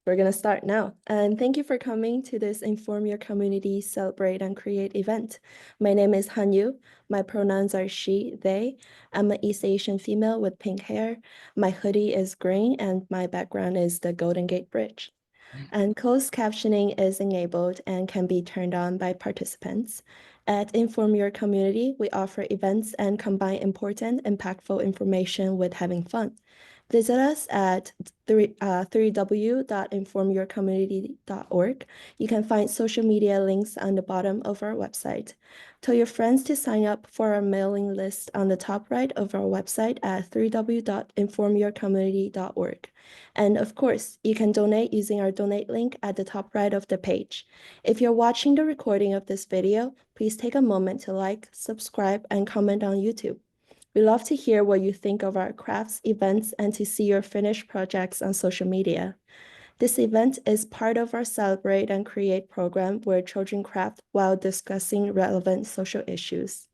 We're going to start now. And thank you for coming to this Inform Your Community, Celebrate and Create event. My name is Han Yu. My pronouns are she, they. I'm an East Asian female with pink hair. My hoodie is green and my background is the Golden Gate Bridge. And closed captioning is enabled and can be turned on by participants. At Inform Your Community, we offer events and combine important, impactful information with having fun. Visit us at www.informyourcommunity.org. You can find social media links on the bottom of our website. Tell your friends to sign up for our mailing list on the top right of our website at www.informyourcommunity.org. And of course, you can donate using our donate link at the top right of the page. If you're watching the recording of this video, please take a moment to like, subscribe, and comment on YouTube. We love to hear what you think of our crafts, events, and to see your finished projects on social media. This event is part of our Celebrate and Create program where children craft while discussing relevant social issues.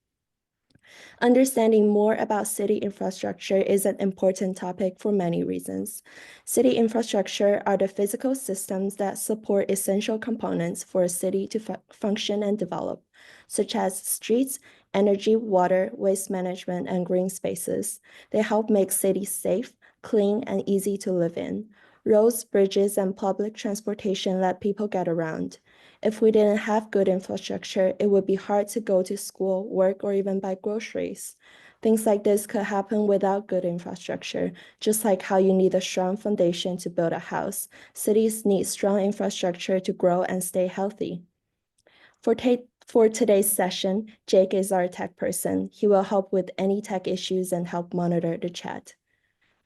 Understanding more about city infrastructure is an important topic for many reasons. City infrastructure are the physical systems that support essential components for a city to function and develop, such as streets, energy, water, waste management, and green spaces. They help make cities safe, clean, and easy to live in. Roads, bridges, and public transportation let people get around. If we didn't have good infrastructure, it would be hard to go to school, work, or even buy groceries. Things like this could happen without good infrastructure, just like how you need a strong foundation to build a house. Cities need strong infrastructure to grow and stay healthy. For today's session, Jake is our tech person. He will help with any tech issues and help monitor the chat.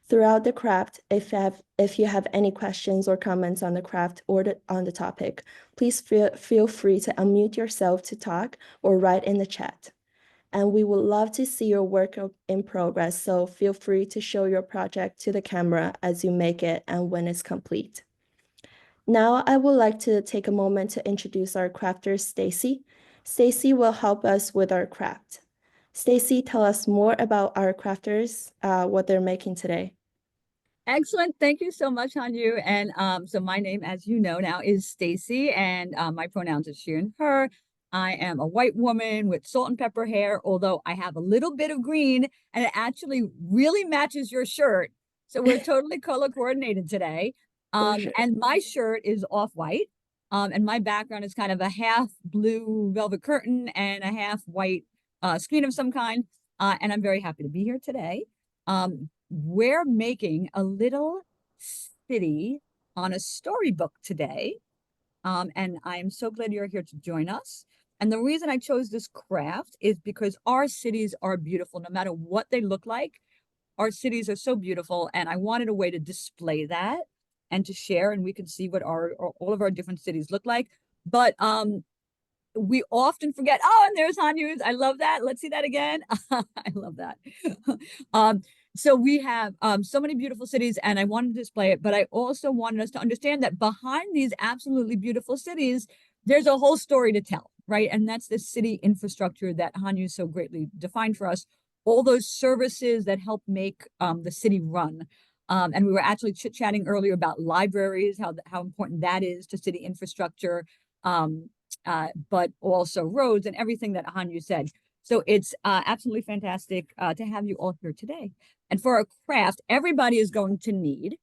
Throughout the craft, if you have any questions or comments on the craft or on the topic, please feel free to unmute yourself to talk or write in the chat. And we would love to see your work in progress, so feel free to show your project to the camera as you make it and when it's complete. Now, I would like to take a moment to introduce our crafter, Stacy. Stacy will help us with our craft. Stacy, tell us more about our crafters, what they're making today. Excellent. Thank you so much, Hanyu. And so my name, as you know now, is Stacy, and my pronouns are she and her. I am a white woman with salt and pepper hair, although I have a little bit of green, and it actually really matches your shirt. So we're totally color coordinated today. Sure. And my shirt is off-white, and my background is kind of a half blue velvet curtain and a half white screen of some kind. And I'm very happy to be here today. We're making a little city on a storybook today. And I'm so glad you're here to join us. And the reason I chose this craft is because our cities are beautiful, no matter what they look like. Our cities are so beautiful, and I wanted a way to display that and to share, and we can see what all of our different cities look like. But we often forget. Oh, and there's Hanyu's. I love that. Let's see that again. I love that. So we have so many beautiful cities, and I wanted to display it, but I also wanted us to understand that behind these absolutely beautiful cities, there's a whole story to tell, right? And that's the city infrastructure that Hanyu so greatly defined for us. All those services that help make the city run. And we were actually chit-chatting earlier about libraries, how important that is to city infrastructure. But also roads and everything that Hanyu said. So it's absolutely fantastic to have you all here today. And for a craft, everybody is going to need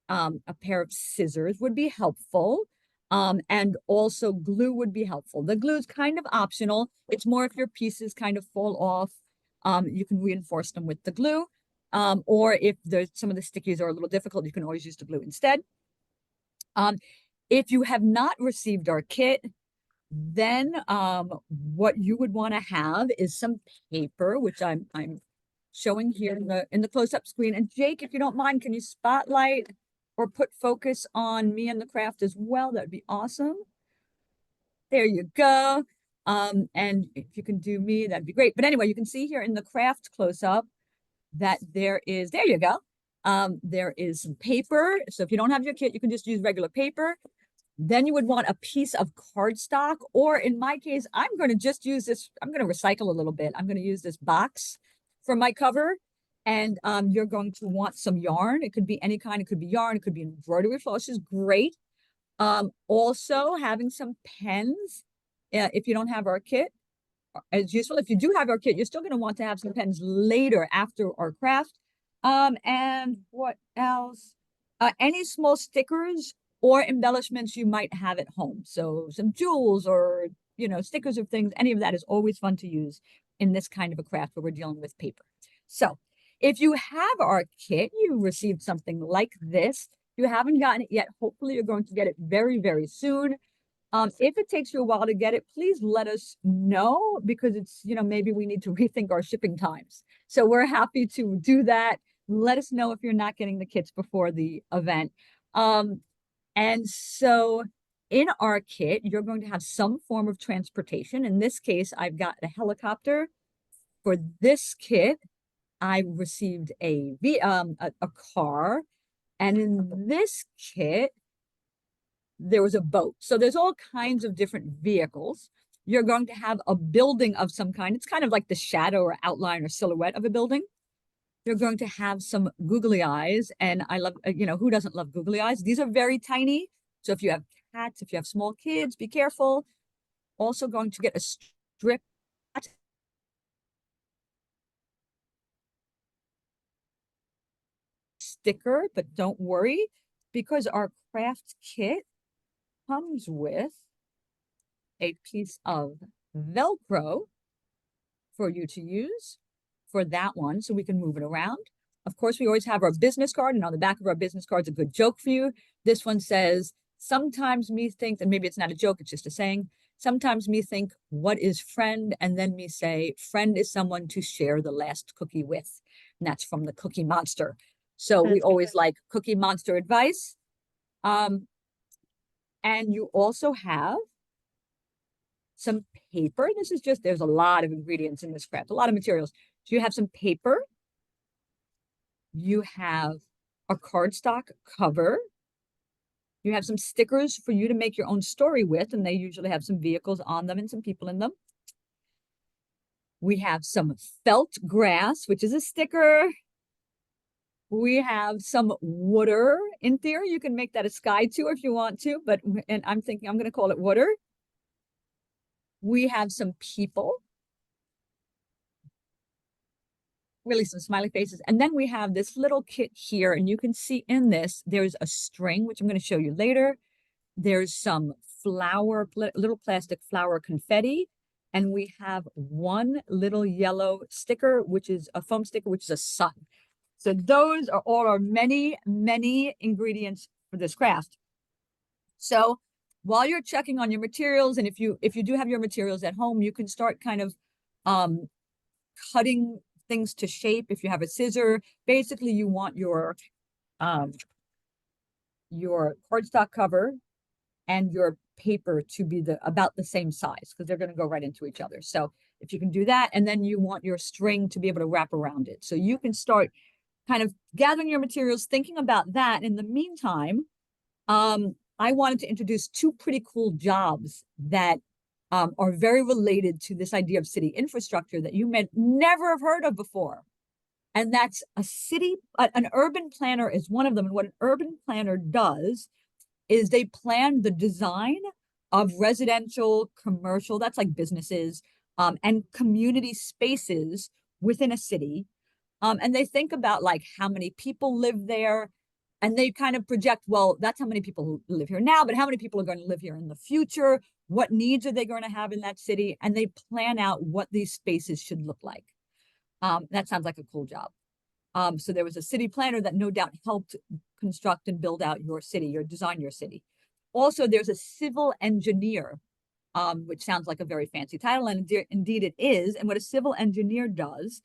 a pair of scissors would be helpful. And also glue would be helpful. The glue is kind of optional. It's more if your pieces kind of fall off, you can reinforce them with the glue. Or if there's some of the stickies are a little difficult, you can always use the glue instead. If you have not received our kit, then what you would want to have is some paper, which I'm showing here in the close-up screen. And Jake, if you don't mind, can you spotlight or put focus on me and the craft as well? That'd be awesome. There you go. And if you can do me, that'd be great. But anyway, you can see here in the craft close-up that there you go. There is some paper. So if you don't have your kit, you can just use regular paper. Then you would want a piece of cardstock, or in my case, I'm going to just use this. I'm going to recycle a little bit. I'm going to use this box for my cover. And you're going to want some yarn. It could be any kind. It could be yarn. It could be embroidery floss, which is great. Also having some pens, if you don't have our kit, is useful. If you do have our kit, you're still going to want to have some pens later after our craft. And what else? Any small stickers or embellishments you might have at home. So some jewels or, stickers of things, any of that is always fun to use in this kind of a craft where we're dealing with paper. So if you have our kit, you received something like this. If you haven't gotten it yet, hopefully you're going to get it very, very soon. If it takes you a while to get it, please let us know, because it's, maybe we need to rethink our shipping times. So we're happy to do that. Let us know if you're not getting the kits before the event. And so in our kit, you're going to have some form of transportation. In this case, I've got a helicopter. For this kit, I received a car. And in this kit, there was a boat. So there's all kinds of different vehicles. You're going to have a building of some kind. It's kind of like the shadow or outline or silhouette of a building. You're going to have some googly eyes. And I love, who doesn't love googly eyes? These are very tiny. So if you have cats, if you have small kids, be careful. Also going to get a strip sticker, but don't worry, because our craft kit comes with a piece of velcro for you to use for that one, so we can move it around. Of course, we always have our business card, and on the back of our business card is a good joke for you. This one says, sometimes me think, and maybe it's not a joke, it's just a saying, sometimes me think, what is friend? And then me say, friend is someone to share the last cookie with. And that's from the Cookie Monster. So we always like Cookie Monster advice. And you also have some paper. This is just, there's a lot of ingredients in this craft, a lot of materials. So you have some paper. You have a cardstock cover. You have some stickers for you to make your own story with, and they usually have some vehicles on them and some people in them. We have some felt grass, which is a sticker. We have some water. In theory, you can make that a sky too if you want to, and I'm thinking I'm going to call it water. We have some people, really some smiley faces. And then we have this little kit here, and you can see in this, there's a string, which I'm going to show you later. There's some flower, little plastic flower confetti. And we have one little yellow sticker, which is a foam sticker, which is a sun. So those are all our many, many ingredients for this craft. So while you're checking on your materials, and if you do have your materials at home, you can start kind of cutting things to shape. If you have a scissor, basically you want your cardstock cover and your paper to be about the same size, because they're going to go right into each other. So if you can do that, and then you want your string to be able to wrap around it. So you can start kind of gathering your materials, thinking about that. In the meantime, I wanted to introduce two pretty cool jobs that are very related to this idea of city infrastructure that you may never have heard of before. And that's an urban planner is one of them. And what an urban planner does is they plan the design of residential, commercial, that's like businesses, and community spaces within a city. And they think about like how many people live there, and they kind of project, well, that's how many people live here now, but how many people are going to live here in the future? What needs are they going to have in that city? And they plan out what these spaces should look like. That sounds like a cool job. So there was a city planner that no doubt helped construct and build out your city, or design your city. Also, there's a civil engineer, which sounds like a very fancy title, and indeed it is. And what a civil engineer does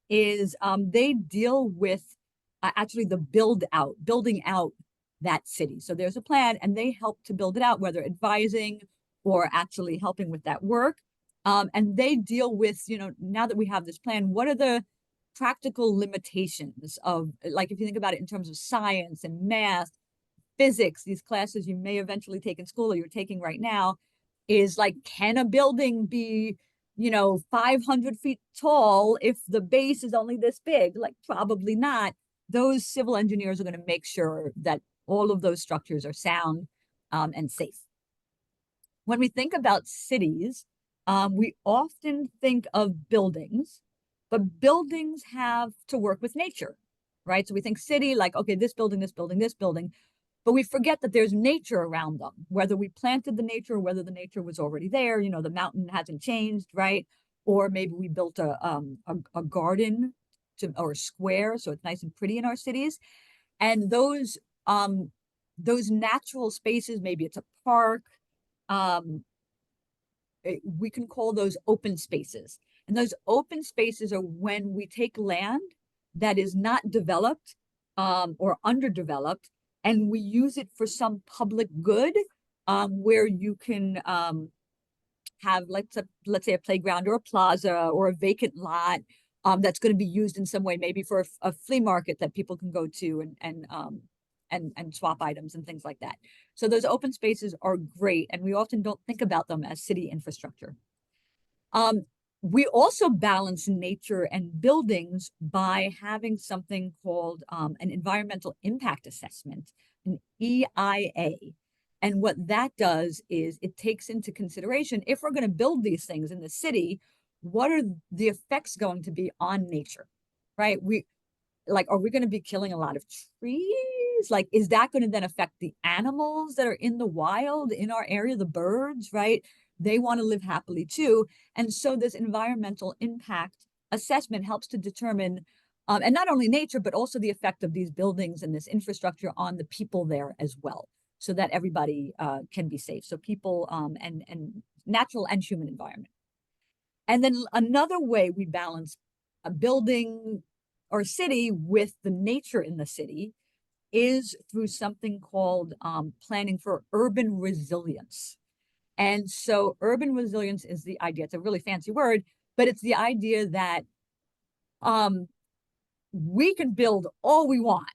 is they deal with actually the building out that city. So there's a plan, and they help to build it out, whether advising or actually helping with that work. And they deal with, now that we have this plan, what are the practical limitations of, like, if you think about it in terms of science and math, physics, these classes you may eventually take in school or you're taking right now, is like, can a building be 500 feet tall if the base is only this big? Like, probably not. Those civil engineers are going to make sure that all of those structures are sound. and safe. When we think about cities, we often think of buildings, but buildings have to work with nature, right? So we think city, like, okay, this building, this building, this building, but we forget that there's nature around them, whether we planted the nature or whether the nature was already there. You know, the mountain hasn't changed, right? Or maybe we built a garden or a square, so it's nice and pretty in our cities. And those natural spaces, maybe it's a park, um, we can call those open spaces. And those open spaces are when we take land that is not developed or underdeveloped, and we use it for some public good, where you can have, let's say, a playground or a plaza or a vacant lot that's going to be used in some way, maybe for a flea market that people can go to and swap items and things like that. So those open spaces are great, and we often don't think about them as city infrastructure. We also balance nature and buildings by having something called an environmental impact assessment, an EIA. And what that does is it takes into consideration, if we're going to build these things in the city, what are the effects going to be on nature, right? Are we going to be killing a lot of trees? Like, is that going to then affect the animals that are in the wild in our area, the birds, right? They want to live happily too. And so this environmental impact assessment helps to determine, and not only nature, but also the effect of these buildings and this infrastructure on the people there as well, so that everybody can be safe. So people and natural and human environment. And then another way we balance a building or city with the nature in the city is through something called planning for urban resilience. And so urban resilience is the idea, it's a really fancy word, but it's the idea that we can build all we want,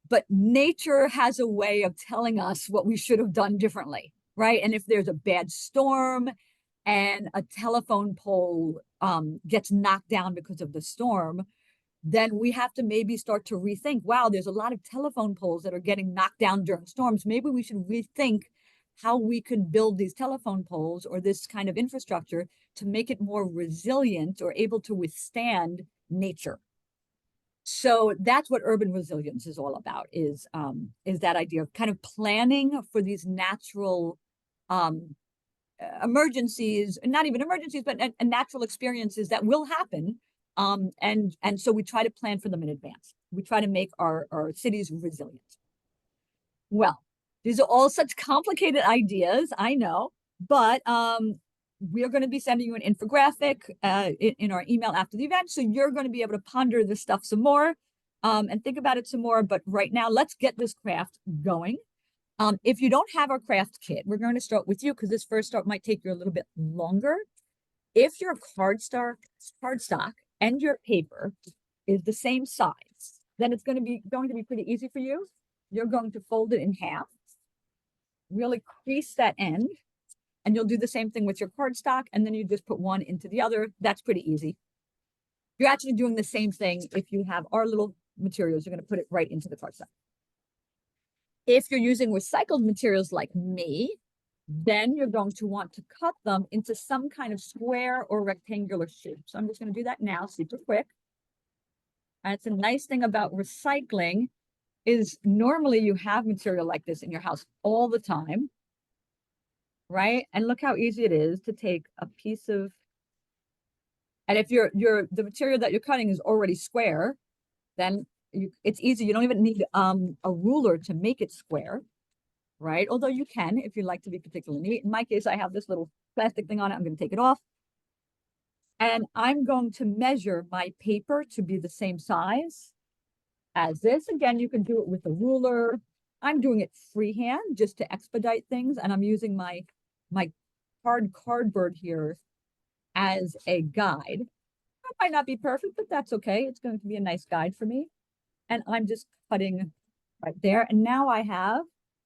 but nature has a way of telling us what we should have done differently, right? And if there's a bad storm and a telephone pole gets knocked down because of the storm, then we have to maybe start to rethink, wow, there's a lot of telephone poles that are getting knocked down during storms. Maybe we should rethink how we could build these telephone poles or this kind of infrastructure to make it more resilient or able to withstand nature. So that's what urban resilience is all about, is that idea of kind of planning for these natural emergencies, not even emergencies, but natural experiences that will happen. And so we try to plan for them in advance. We try to make our cities resilient. Well, these are all such complicated ideas, I know, but we're going to be sending you an infographic in our email after the event. So you're going to be able to ponder this stuff some more and think about it some more. But right now, let's get this craft going. If you don't have our craft kit, we're going to start with you because this first start might take you a little bit longer. If your cardstock and your paper is the same size, then it's going to be pretty easy for you. You're going to fold it in half, really crease that end, and you'll do the same thing with your cardstock, and then you just put one into the other. That's pretty easy. You're actually doing the same thing if you have our little materials. You're going to put it right into the cardstock. If you're using recycled materials like me, then you're going to want to cut them into some kind of square or rectangular shape. So I'm just going to do that now, super quick. And it's a nice thing about recycling is normally you have material like this in your house all the time, right? And look how easy it is to take a piece of, and if the material that you're cutting is already square, then it's easy. You don't even need a ruler to make it square, right? Although you can if you like to be particularly neat. In my case, I have this little plastic thing on it. I'm going to take it off. And I'm going to measure my paper to be the same size as this. Again, you can do it with a ruler. I'm doing it freehand just to expedite things. And I'm using my cardboard here as a guide. It might not be perfect, but that's okay. It's going to be a nice guide for me. And I'm just cutting right there. And now I have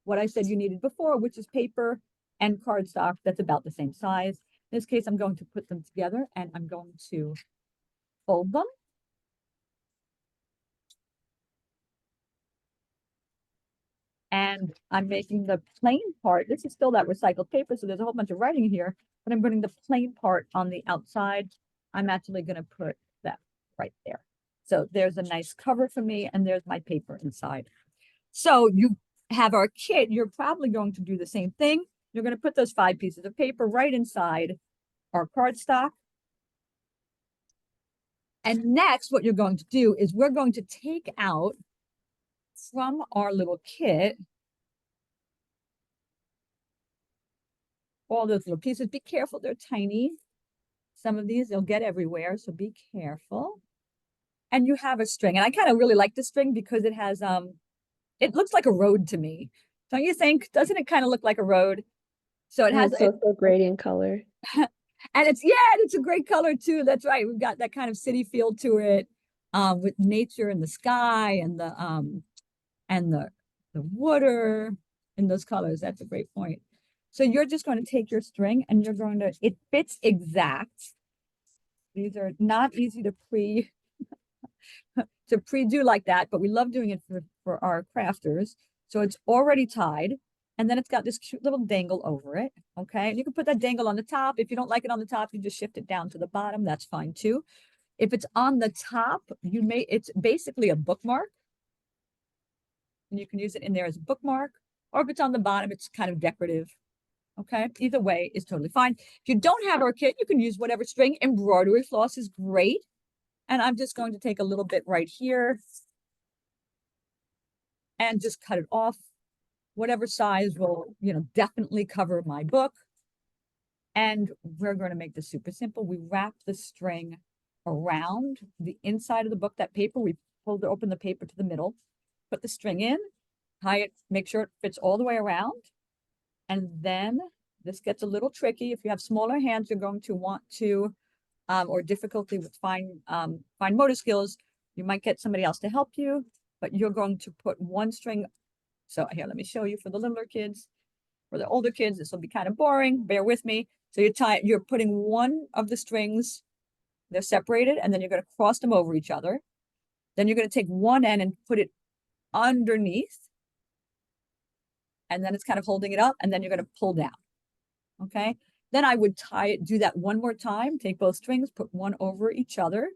what I said you needed before, which is paper and cardstock that's about the same size. In this case, I'm going to put them together and I'm going to fold them. And I'm making the plain part. This is still that recycled paper, so there's a whole bunch of writing here, but I'm putting the plain part on the outside. I'm actually going to put that right there. So there's a nice cover for me, and there's my paper inside. So you have our kit. You're probably going to do the same thing. You're going to put those 5 pieces of paper right inside our cardstock. And next, what you're going to do is we're going to take out from our little kit all those little pieces. Be careful, they're tiny. Some of these, they'll get everywhere, so be careful. And you have a string. And I kind of really like the string because it has, it looks like a road to me. Don't you think? Doesn't it kind of look like a road? So it has, it's also great in color. and it's, yeah, it's a great color too. That's right. We've got that kind of city feel to it, with nature and the sky and the water in those colors. That's a great point. So you're just going to take your string and you're going to, it fits exact. These are not easy to pre-do like that, but we love doing it for our crafters. So it's already tied. And then it's got this cute little dangle over it. Okay. And you can put that dangle on the top. If you don't like it on the top, you just shift it down to the bottom. That's fine too. If it's on the top, it's basically a bookmark. And you can use it in there as a bookmark. Or if it's on the bottom, it's kind of decorative. Okay. Either way is totally fine. If you don't have our kit, you can use whatever string. Embroidery floss is great. And I'm just going to take a little bit right here and just cut it off. Whatever size will, definitely cover my book. And we're going to make this super simple. We wrap the string around the inside of the book, that paper. We open the paper to the middle, put the string in, tie it, make sure it fits all the way around. And then this gets a little tricky. If you have smaller hands, you're going to want to, or difficulty with fine motor skills, you might get somebody else to help you, but you're going to put one string. So here, let me show you for the littler kids. For the older kids, this will be kind of boring. Bear with me. So you're putting one of the strings, they're separated, and then you're going to cross them over each other. Then you're going to take one end and put it underneath. And then it's kind of holding it up, and then you're going to pull down. Okay. Then I would do that one more time. Take both strings, put one over each other,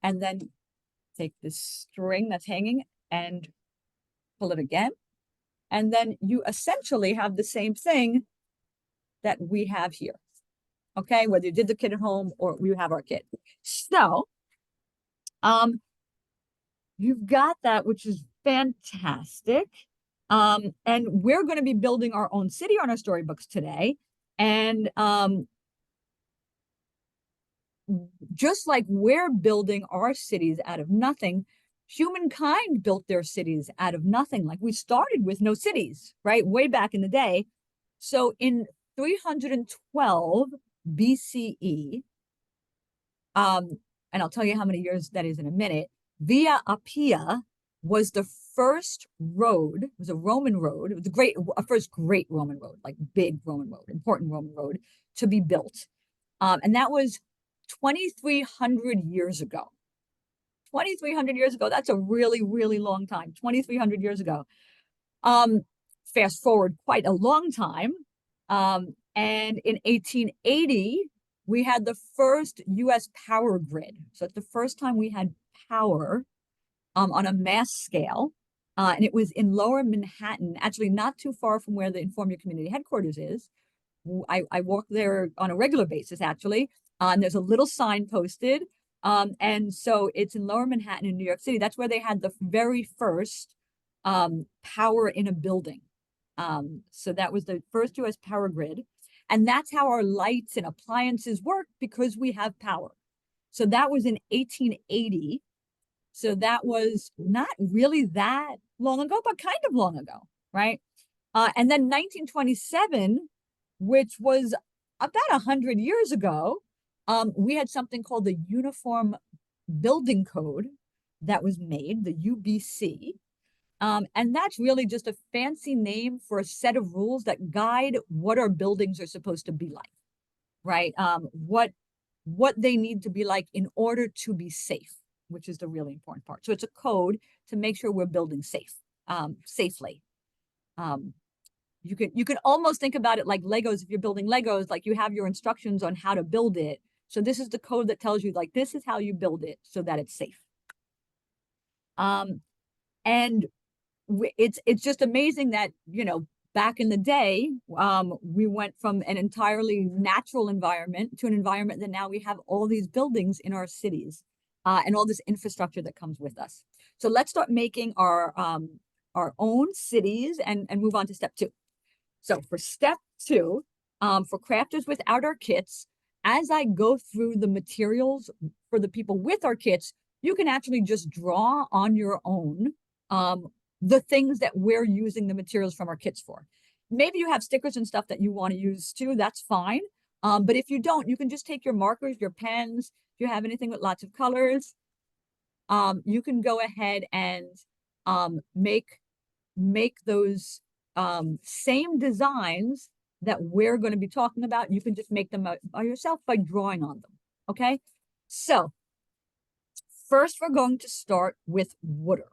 and then take this string that's hanging and pull it again. And then you essentially have the same thing that we have here. Okay, whether you did the kit at home or we have our kit. So, you've got that, which is fantastic. And we're going to be building our own city on our storybooks today. And just like we're building our cities out of nothing, humankind built their cities out of nothing. Like we started with no cities, right? Way back in the day. So in 312 BCE, and I'll tell you how many years that is in a minute, Via Appia was the first road. It was a Roman road. It was first great Roman road, like big Roman road, important Roman road to be built. And that was 2,300 years ago. 2,300 years ago. That's a really, really long time. 2,300 years ago. Fast forward quite a long time. And in 1880, we had the first US power grid. So it's the first time we had power on a mass scale. And it was in Lower Manhattan, actually not too far from where the Inform Your Community headquarters is. I walk there on a regular basis, actually. And there's a little sign posted. And so it's in Lower Manhattan in New York City. That's where they had the very first power in a building. So that was the first US power grid. And that's how our lights and appliances work, because we have power. So that was in 1880. So that was not really that long ago, but kind of long ago, right? And then 1927, which was about 100 years ago, we had something called the Uniform Building Code that was made, the UBC. And that's really just a fancy name for a set of rules that guide what our buildings are supposed to be like, right? What they need to be like in order to be safe, which is the really important part. So it's a code to make sure we're building safe. safely. You can almost think about it like Legos. If you're building Legos, like you have your instructions on how to build it. So this is the code that tells you like, this is how you build it so that it's safe. And it's just amazing that, back in the day, we went from an entirely natural environment to an environment that now we have all these buildings in our cities, and all this infrastructure that comes with us. So let's start making our own cities and move on to step 2. So for step 2, for crafters without our kits, as I go through the materials for the people with our kits, you can actually just draw on your own the things that we're using the materials from our kits for. Maybe you have stickers and stuff that you want to use too, that's fine. But if you don't, you can just take your markers, your pens, if you have anything with lots of colors, you can go ahead and make those same designs that we're going to be talking about. You can just make them by yourself by drawing on them. Okay, so first we're going to start with water.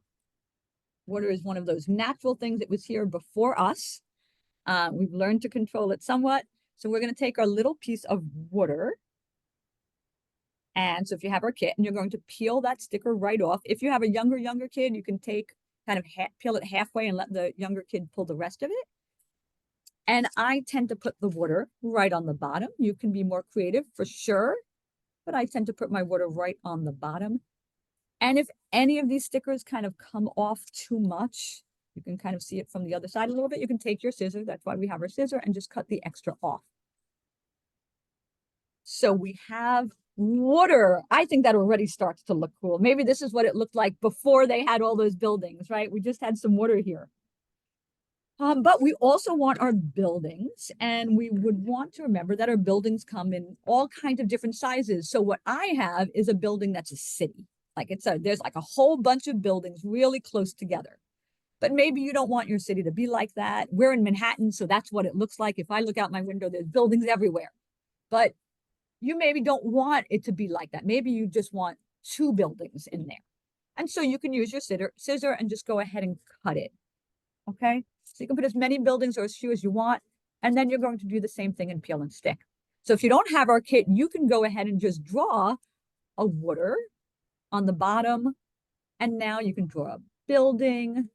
Water is one of those natural things that was here before us. We've learned to control it somewhat. So we're going to take our little piece of water. And so if you have our kit, and you're going to peel that sticker right off. If you have a younger kid, you can take kind of peel it halfway and let the younger kid pull the rest of it. And I tend to put the water right on the bottom. You can be more creative for sure, but I tend to put my water right on the bottom. And if any of these stickers kind of come off too much, you can kind of see it from the other side a little bit. You can take your scissors, that's why we have our scissor, and just cut the extra off. So we have water. I think that already starts to look cool. Maybe this is what it looked like before they had all those buildings, right? We just had some water here. But we also want our buildings, and we would want to remember that our buildings come in all kinds of different sizes. So what I have is a building that's a city. Like there's like a whole bunch of buildings really close together. But maybe you don't want your city to be like that. We're in Manhattan, so that's what it looks like. If I look out my window, there's buildings everywhere. But you maybe don't want it to be like that. Maybe you just want 2 buildings in there. And so you can use your scissor and just go ahead and cut it. Okay, so you can put as many buildings or as few as you want, and then you're going to do the same thing in peel and stick. So if you don't have our kit, you can go ahead and just draw a water on the bottom, and now you can draw a building.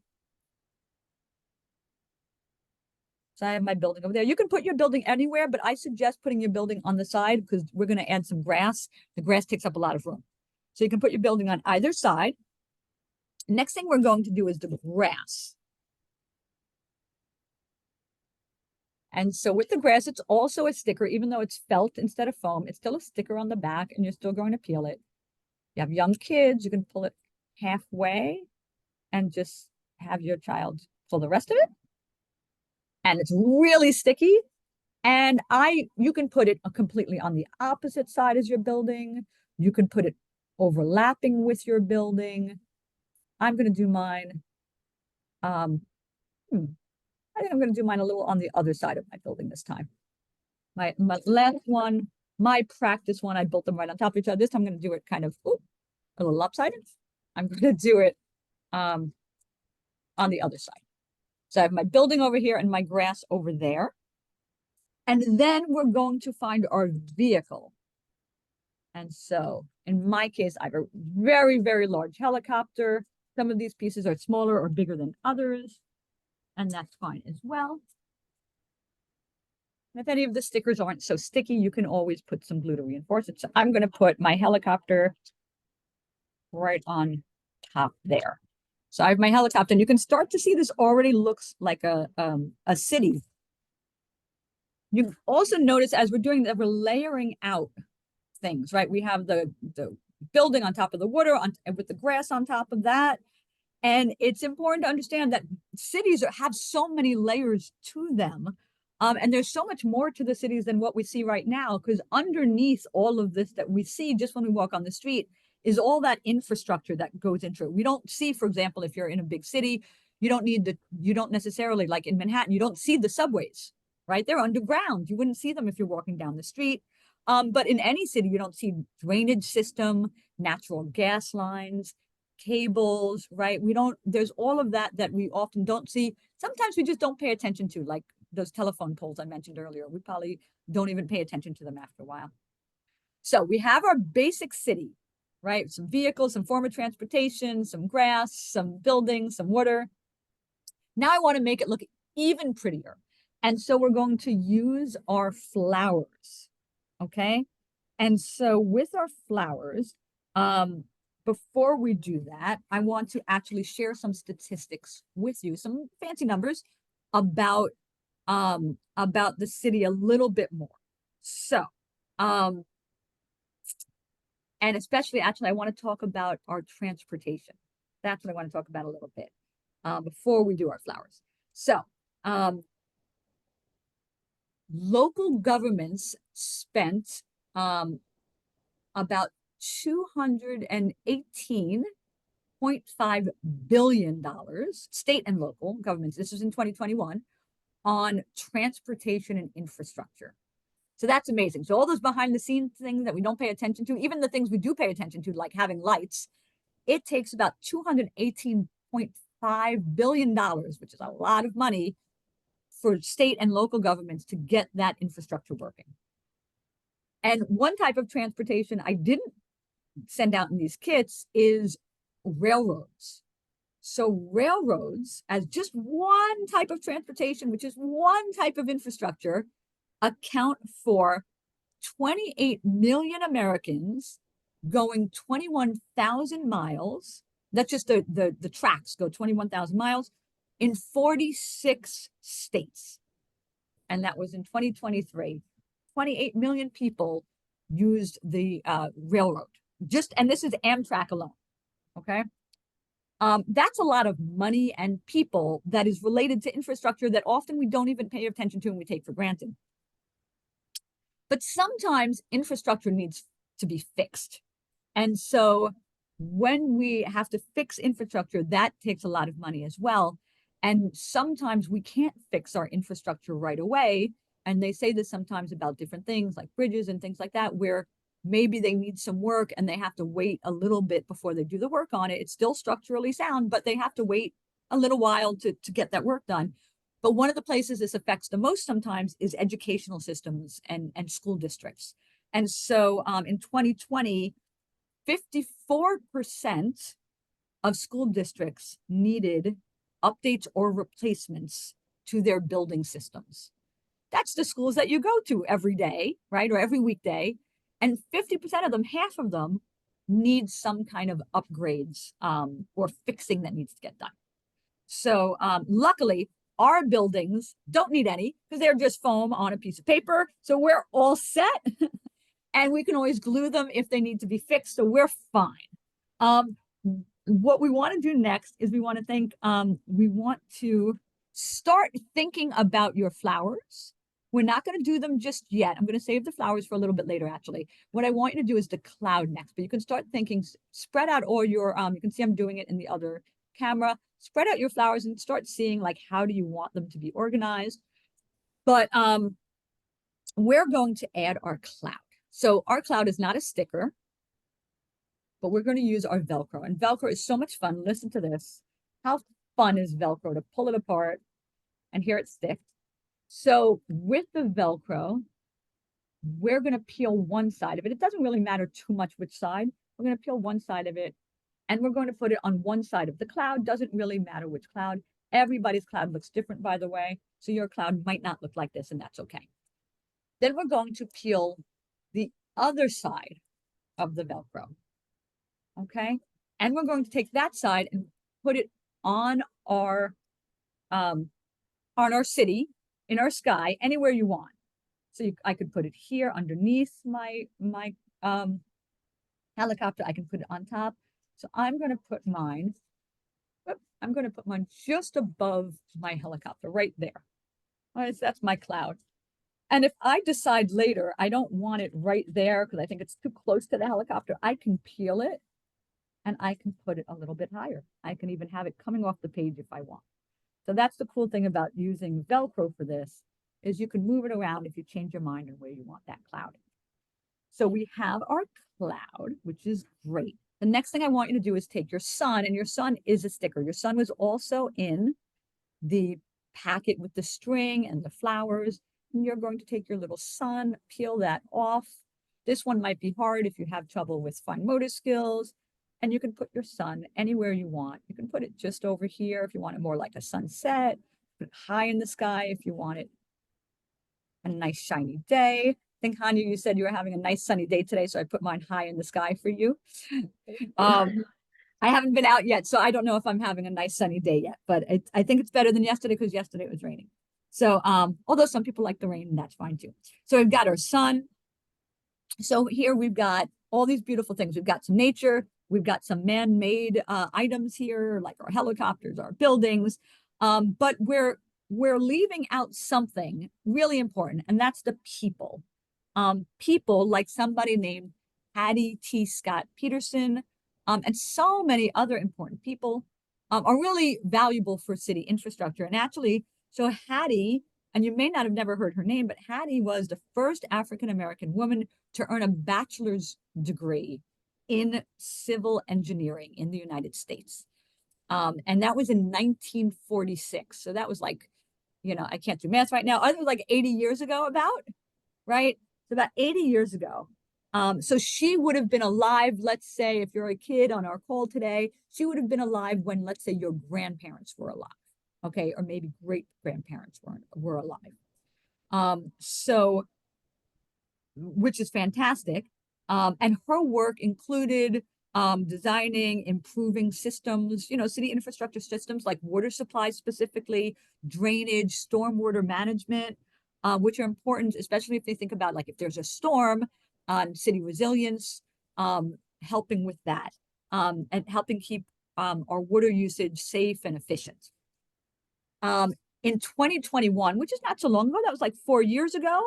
So I have my building over there. You can put your building anywhere, but I suggest putting your building on the side because we're going to add some grass. The grass takes up a lot of room. So you can put your building on either side. Next thing we're going to do is the grass. And so with the grass, it's also a sticker, even though it's felt instead of foam, it's still a sticker on the back, and you're still going to peel it. You have young kids, you can pull it halfway and just have your child pull the rest of it. And it's really sticky. And you can put it completely on the opposite side as your building. You can put it overlapping with your building. I'm going to do mine. I think I'm going to do mine a little on the other side of my building this time. My last one, my practice one, I built them right on top of each other. This time I'm going to do it kind of a little lopsided. I'm going to do it on the other side. So I have my building over here and my grass over there. And then we're going to find our vehicle. And so in my case, I have a very, very large helicopter. Some of these pieces are smaller or bigger than others, and that's fine as well. And if any of the stickers aren't so sticky, you can always put some glue to reinforce it. So I'm going to put my helicopter right on top there. So I have my helicopter, and you can start to see this already looks like a city. You also notice as we're doing that, we're layering out things, right? We have the building on top of the water with the grass on top of that. And it's important to understand that cities have so many layers to them. And there's so much more to the cities than what we see right now, because underneath all of this that we see just when we walk on the street is all that infrastructure that goes into it. We don't see, for example, if you're in a big city, you don't necessarily, like in Manhattan, you don't see the subways, right? They're underground. You wouldn't see them if you're walking down the street. But in any city, you don't see drainage system, natural gas lines. cables, right? There's all of that that we often don't see. Sometimes we just don't pay attention to, like those telephone poles I mentioned earlier. We probably don't even pay attention to them after a while. So we have our basic city, right? Some vehicles, some form of transportation, some grass, some buildings, some water. Now I want to make it look even prettier. And so we're going to use our flowers, okay? And so with our flowers, before we do that, I want to actually share some statistics with you, some fancy numbers about the city a little bit more. So, and especially actually, I want to talk about our transportation. That's what I want to talk about a little bit before we do our flowers. So, local governments spent about $218.5 billion, state and local governments, this was in 2021, on transportation and infrastructure. So that's amazing. So all those behind the scenes things that we don't pay attention to, even the things we do pay attention to, like having lights, it takes about $218.5 billion, which is a lot of money, for state and local governments to get that infrastructure working. And one type of transportation I didn't send out in these kits is railroads. So railroads, as just one type of transportation, which is one type of infrastructure, account for 28 million Americans going 21,000 miles. That's just the tracks go 21,000 miles in 46 states. And that was in 2023. 28 million people used the railroad. And this is Amtrak alone, okay? That's a lot of money and people that is related to infrastructure that often we don't even pay attention to and we take for granted. But sometimes infrastructure needs to be fixed. And so when we have to fix infrastructure, that takes a lot of money as well. And sometimes we can't fix our infrastructure right away. And they say this sometimes about different things like bridges and things like that, where maybe they need some work and they have to wait a little bit before they do the work on it. It's still structurally sound, but they have to wait a little while to get that work done. But one of the places this affects the most sometimes is educational systems and school districts. And so in 2020, 54% of school districts needed updates or replacements to their building systems. That's the schools that you go to every day, right? Or every weekday. And 50% of them, half of them, need some kind of upgrades or fixing that needs to get done. So luckily, our buildings don't need any because they're just foam on a piece of paper. So we're all set. And we can always glue them if they need to be fixed. So we're fine. What we want to do next is we want to start thinking about your flowers. We're not going to do them just yet. I'm going to save the flowers for a little bit later, actually. What I want you to do is the cloud next, but you can start thinking, spread out all your, you can see I'm doing it in the other camera, spread out your flowers and start seeing like, how do you want them to be organized? But we're going to add our cloud. So our cloud is not a sticker, but we're going to use our velcro, and velcro is so much fun. Listen to this. How fun is velcro to pull it apart and here it sticks. So with the velcro, we're going to peel one side of it. It doesn't really matter too much which side. We're going to peel one side of it and we're going to put it on one side of the cloud. Doesn't really matter which cloud. Everybody's cloud looks different, by the way. So your cloud might not look like this, and that's okay. Then we're going to peel the other side of the velcro. Okay. And we're going to take that side and put it on our city, in our sky, anywhere you want. So I could put it here underneath my helicopter. I can put it on top. So I'm going to put mine. I'm going to put mine just above my helicopter, right there. All right, so that's my cloud. And if I decide later I don't want it right there because I think it's too close to the helicopter, I can peel it and I can put it a little bit higher. I can even have it coming off the page if I want. So that's the cool thing about using Velcro for this, is you can move it around if you change your mind on where you want that cloud. So we have our cloud, which is great. The next thing I want you to do is take your sun, and your sun is a sticker. Your sun was also in the packet with the string and the flowers. And you're going to take your little sun, peel that off. This one might be hard if you have trouble with fine motor skills. And you can put your sun anywhere you want. You can put it just over here if you want it more like a sunset. Put it high in the sky if you want it a nice shiny day. I think, Hanya, you said you were having a nice sunny day today, so I put mine high in the sky for you. I haven't been out yet, so I don't know if I'm having a nice sunny day yet, but I think it's better than yesterday because yesterday it was raining. So, although some people like the rain, that's fine too. So we've got our sun. So here we've got all these beautiful things. We've got some nature. We've got some man-made items here, like our helicopters, our buildings. But we're leaving out something really important, and that's the people. People like somebody named Hattie T. Scott Peterson, and so many other important people are really valuable for city infrastructure. And actually, so Hattie, and you may not have never heard her name, but Hattie was the first African-American woman to earn a bachelor's degree in civil engineering in the United States. And that was in 1946. So that was like, I can't do math right now. I was like 80 years ago about, right? So about 80 years ago. So she would have been alive, let's say, if you're a kid on our call today, she would have been alive when, let's say, your grandparents were alive, okay? Or maybe great-grandparents were alive. So, which is fantastic. And her work included designing, improving systems, city infrastructure systems like water supply specifically, drainage, stormwater management, which are important, especially if they think about like if there's a storm, city resilience, helping with that, and helping keep our water usage safe and efficient. In 2021, which is not so long ago, that was like 4 years ago,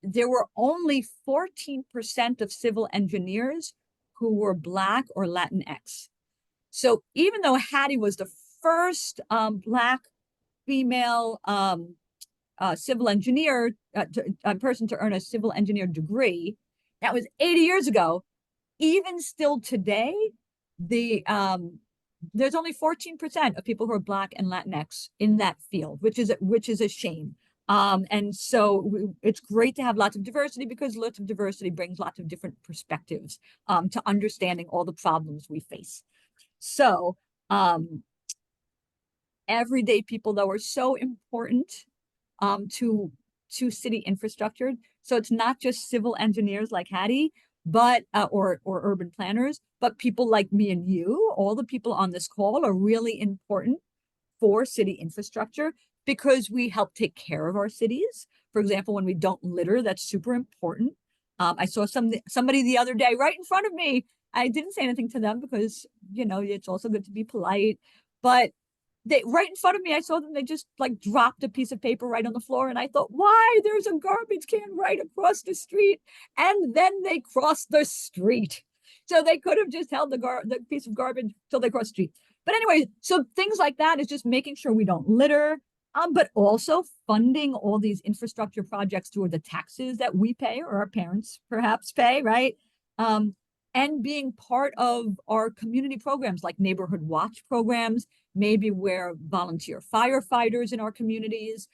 there were only 14% of civil engineers who were Black or Latinx. So even though Hattie was the first Black female civil engineer, person to earn a civil engineer degree, that was 80 years ago. Even still today, there's only 14% of people who are Black and Latinx in that field, which is a shame. And so it's great to have lots of diversity because lots of diversity brings lots of different perspectives to understanding all the problems we face. So everyday people, though, are so important to city infrastructure. So it's not just civil engineers like Hattie, but or urban planners, but people like me and you. All the people on this call are really important for city infrastructure because we help take care of our cities. For example, when we don't litter, that's super important. I saw somebody the other day right in front of me. I didn't say anything to them because, it's also good to be polite. But they right in front of me, I saw them, they just like dropped a piece of paper right on the floor. And I thought, why? There's a garbage can right across the street. And then they crossed the street. So they could have just held the piece of garbage till they crossed the street. But anyway, so things like that is just making sure we don't litter, but also funding all these infrastructure projects through the taxes that we pay or our parents perhaps pay, right? And being part of our community programs like neighborhood watch programs, maybe we're volunteer firefighters in our communities.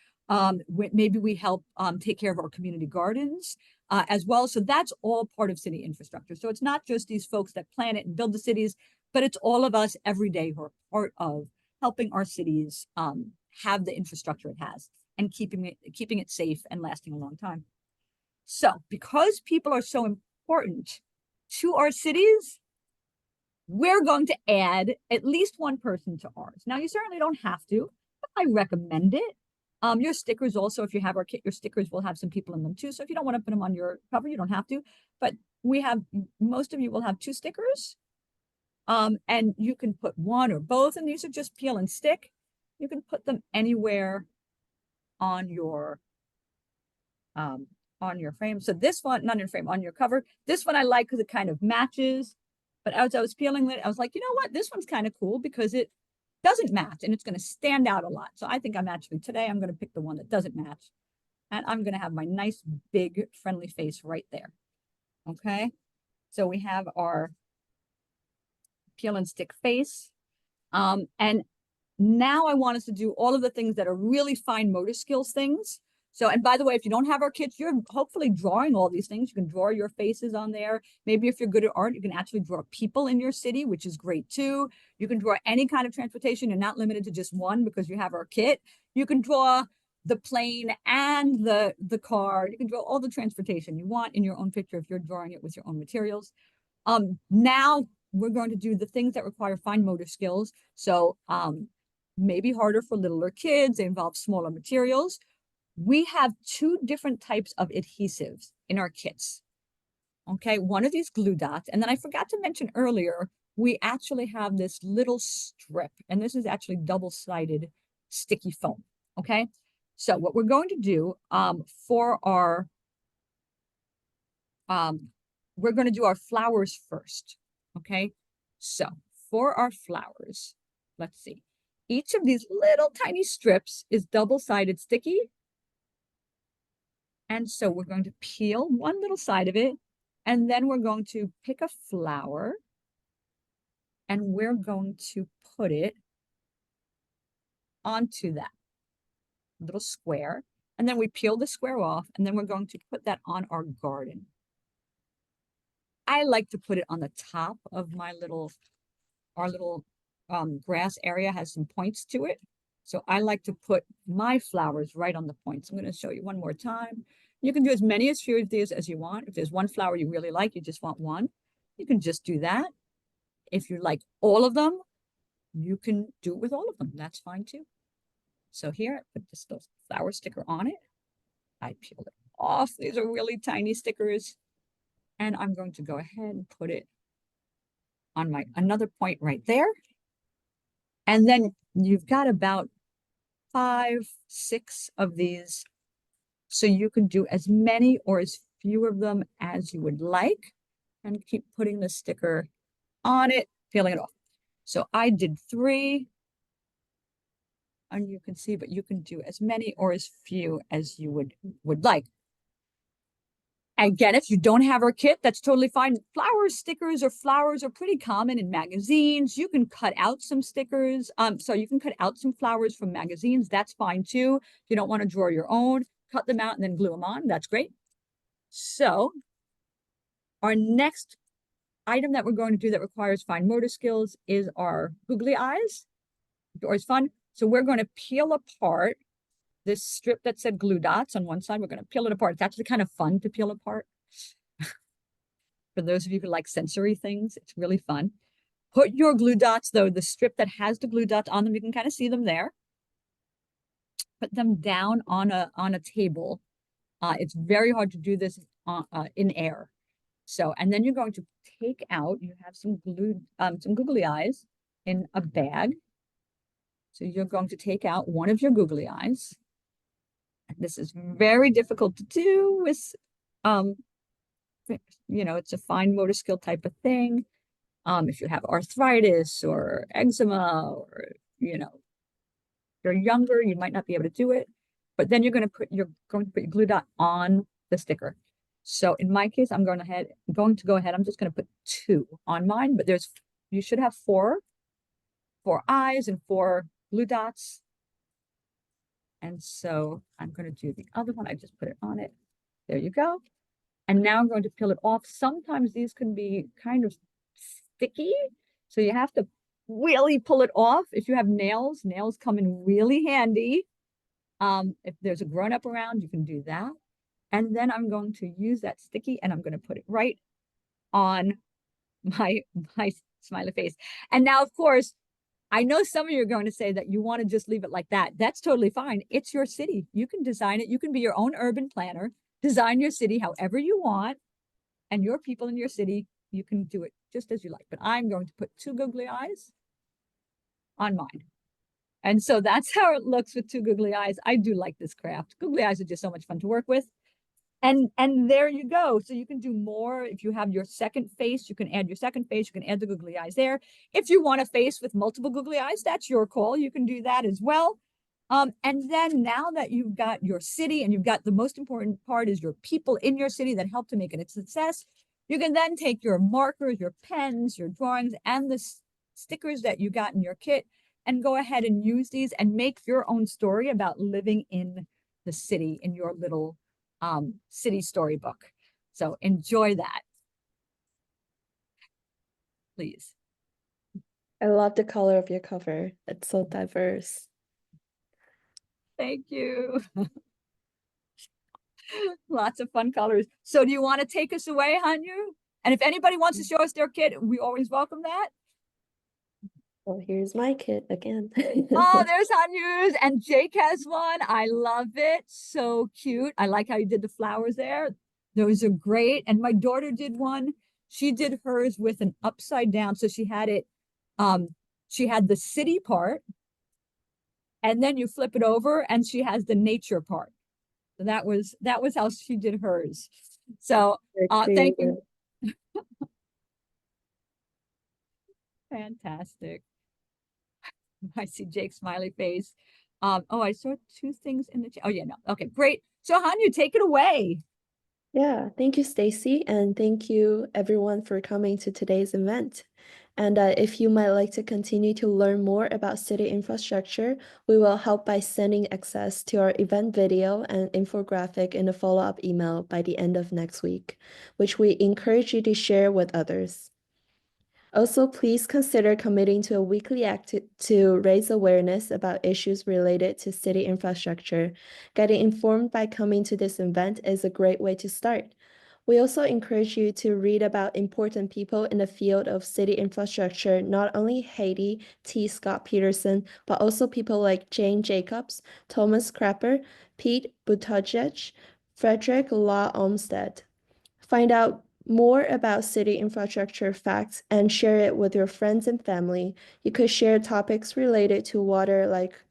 Maybe we help take care of our community gardens as well. So that's all part of city infrastructure. So it's not just these folks that plan it and build the cities, but it's all of us every day who are part of helping our cities have the infrastructure it has and keeping it safe and lasting a long time. So because people are so important to our cities, we're going to add at least one person to ours. Now, you certainly don't have to, but I recommend it. Your stickers also, if you have our kit, your stickers will have some people in them too. So if you don't want to put them on your cover, you don't have to. But most of you will have 2 stickers. And you can put one or both, and these are just peel and stick. You can put them anywhere on your frame. So this one, not in frame, on your cover. This one I like because it kind of matches. But as I was peeling it, I was like, you know what? This one's kind of cool because it doesn't match and it's going to stand out a lot. So I think today I'm going to pick the one that doesn't match. And I'm going to have my nice, big, friendly face right there. Okay. So we have our peel and stick face. And now I want us to do all of the things that are really fine motor skills things. So, and by the way, if you don't have our kits, you're hopefully drawing all these things. You can draw your faces on there. Maybe if you're good at art, you can actually draw people in your city, which is great too. You can draw any kind of transportation. You're not limited to just one because you have our kit. You can draw the plane and the car. You can draw all the transportation you want in your own picture if you're drawing it with your own materials. Now we're going to do the things that require fine motor skills. So maybe harder for littler kids. They involve smaller materials. We have two different types of adhesives in our kits. Okay, one of these glue dots. And then I forgot to mention earlier, we actually have this little strip, and this is actually double-sided sticky foam. Okay, so what we're going to do for our, we're going to do our flowers first. Okay, so for our flowers, let's see. Each of these little tiny strips is double-sided sticky. And so we're going to peel one little side of it, and then we're going to pick a flower, and we're going to put it onto that little square. And then we peel the square off, and then we're going to put that on our garden. I like to put it on the top of my our little grass area has some points to it. So I like to put my flowers right on the points. I'm going to show you one more time. You can do as many as few of these as you want. If there's one flower you really like, you just want one, you can just do that. If you like all of them, you can do it with all of them. That's fine too. So here, I put this little flower sticker on it. I peel it off. These are really tiny stickers. And I'm going to go ahead and put it on my another point right there. And then you've got about 5, 6 of these. So you can do as many or as few of them as you would like, and keep putting the sticker on it, peeling it off. So I did 3, and you can see, but you can do as many or as few as you would like. Again, if you don't have our kit, that's totally fine. Flower stickers or flowers are pretty common in magazines. You can cut out some stickers. So you can cut out some flowers from magazines. That's fine too. If you don't want to draw your own, cut them out and then glue them on. That's great. So our next item that we're going to do that requires fine motor skills is our googly eyes. It's always fun. So we're going to peel apart this strip that said glue dots on one side. We're going to peel it apart. It's actually kind of fun to peel apart. For those of you who like sensory things, it's really fun. Put your glue dots, though, the strip that has the glue dots on them, you can kind of see them there. Put them down on a table. It's very hard to do this in air. So, and then you're going to take out, you have some googly eyes in a bag. So you're going to take out one of your googly eyes. This is very difficult to do with, it's a fine motor skill type of thing. If you have arthritis or eczema or, you're younger, you might not be able to do it. But then you're going to put your glue dot on the sticker. So in my case, I'm going to go ahead. I'm just going to put 2 on mine, but you should have 4 eyes and 4 glue dots. And so I'm going to do the other one. I just put it on it. There you go. And now I'm going to peel it off. Sometimes these can be kind of sticky. So you have to really pull it off. If you have nails come in really handy. If there's a grown-up around, you can do that. And then I'm going to use that sticky and I'm going to put it right on my smiley face. And now, of course, I know some of you are going to say that you want to just leave it like that. That's totally fine. It's your city. You can design it. You can be your own urban planner, design your city however you want, and your people in your city, you can do it just as you like. But I'm going to put 2 googly eyes on mine. And so that's how it looks with 2 googly eyes. I do like this craft. Googly eyes are just so much fun to work with. And there you go. So you can do more. If you have your second face, you can add your second face. You can add the googly eyes there. If you want a face with multiple googly eyes, that's your call. You can do that as well. And then now that you've got your city and you've got the most important part is your people in your city that help to make it a success, You can then take your markers, your pens, your drawings, and the stickers that you got in your kit and go ahead and use these and make your own story about living in the city in your little city storybook. So enjoy that, please. I love the color of your cover. It's so diverse. Thank you. Lots of fun colors. So do you want to take us away, Hanyu? And if anybody wants to show us their kit, we always welcome that. Well, here's my kit again. Oh, there's Hanyu's, and Jake has one. I love it. So cute. I like how you did the flowers there. Those are great. And my daughter did one. She did hers with an upside down. So she had it, she had the city part, and then you flip it over, and she has the nature part. So that was how she did hers. So thank you. Fantastic. I see Jake's smiley face. Oh, I saw two things in the chat. Oh, yeah, no. Okay, great. So, Hanyu, take it away. Yeah, thank you, Stacy, and thank you everyone for coming to today's event. And if you might like to continue to learn more about city infrastructure, we will help by sending access to our event video and infographic in a follow-up email by the end of next week, which we encourage you to share with others. Also, please consider committing to a weekly act to raise awareness about issues related to city infrastructure. Getting informed by coming to this event is a great way to start. We also encourage you to read about important people in the field of city infrastructure, not only Haiti T. Scott Peterson, but also people like Jane Jacobs, Thomas Crapper, Pete Buttigieg, Frederick Law Olmsted. Find out more about city infrastructure facts and share it with your friends and family. You could share topics related to water like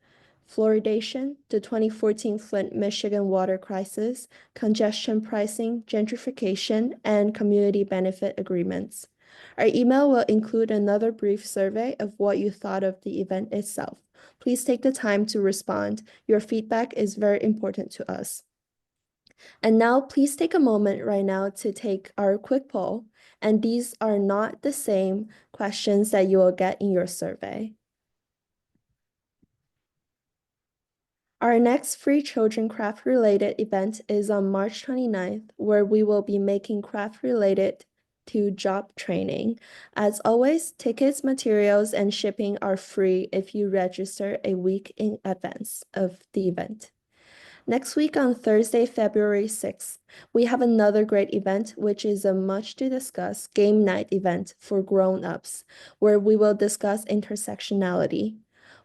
fluoridation, the 2014 Flint, Michigan water crisis, congestion pricing, gentrification, and community benefit agreements. Our email will include another brief survey of what you thought of the event itself. Please take the time to respond. Your feedback is very important to us. And now please take a moment right now to take our quick poll. And these are not the same questions that you will get in your survey. Our next free children craft related event is on March 29th, where we will be making craft related to job training. As always, tickets, materials, and shipping are free if you register a week in advance of the event. Next week on Thursday, February 6th, we have another great event, which is a much to discuss game night event for grown-ups, where we will discuss intersectionality.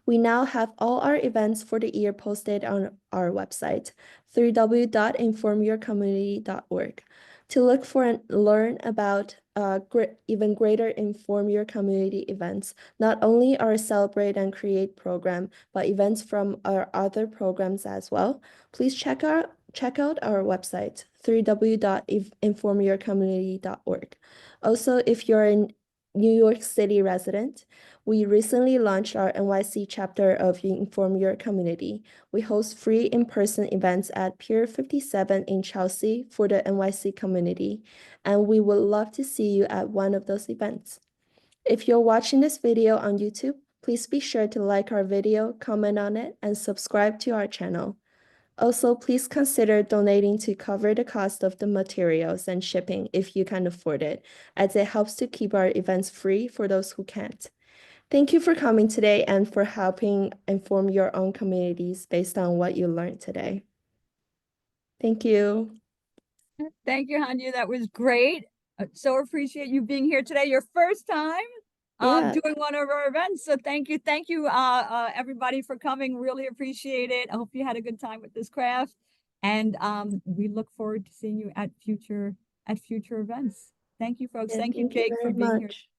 We now have all our events for the year posted on our website, www.informyourcommunity.org. To look for and learn about even greater Inform Your Community events, not only our Celebrate and Create program, but events from our other programs as well, please check out our website, www.informyourcommunity.org. Also, if you're a New York City resident, we recently launched our NYC chapter of Inform Your Community. We host free in-person events at Pier 57 in Chelsea for the NYC community, and we would love to see you at one of those events. If you're watching this video on YouTube, please be sure to like our video, comment on it, and subscribe to our channel. Also, please consider donating to cover the cost of the materials and shipping if you can afford it, as it helps to keep our events free for those who can't. Thank you for coming today and for helping inform your own communities based on what you learned today. Thank you. Thank you, Hanyu. That was great. So appreciate you being here today. Your first time doing one of our events. So thank you. Thank you, everybody, for coming. Really appreciate it. I hope you had a good time with this craft. And we look forward to seeing you at future events. Thank you, folks. Yeah, Thank you, thank you Jake, for very being here. much.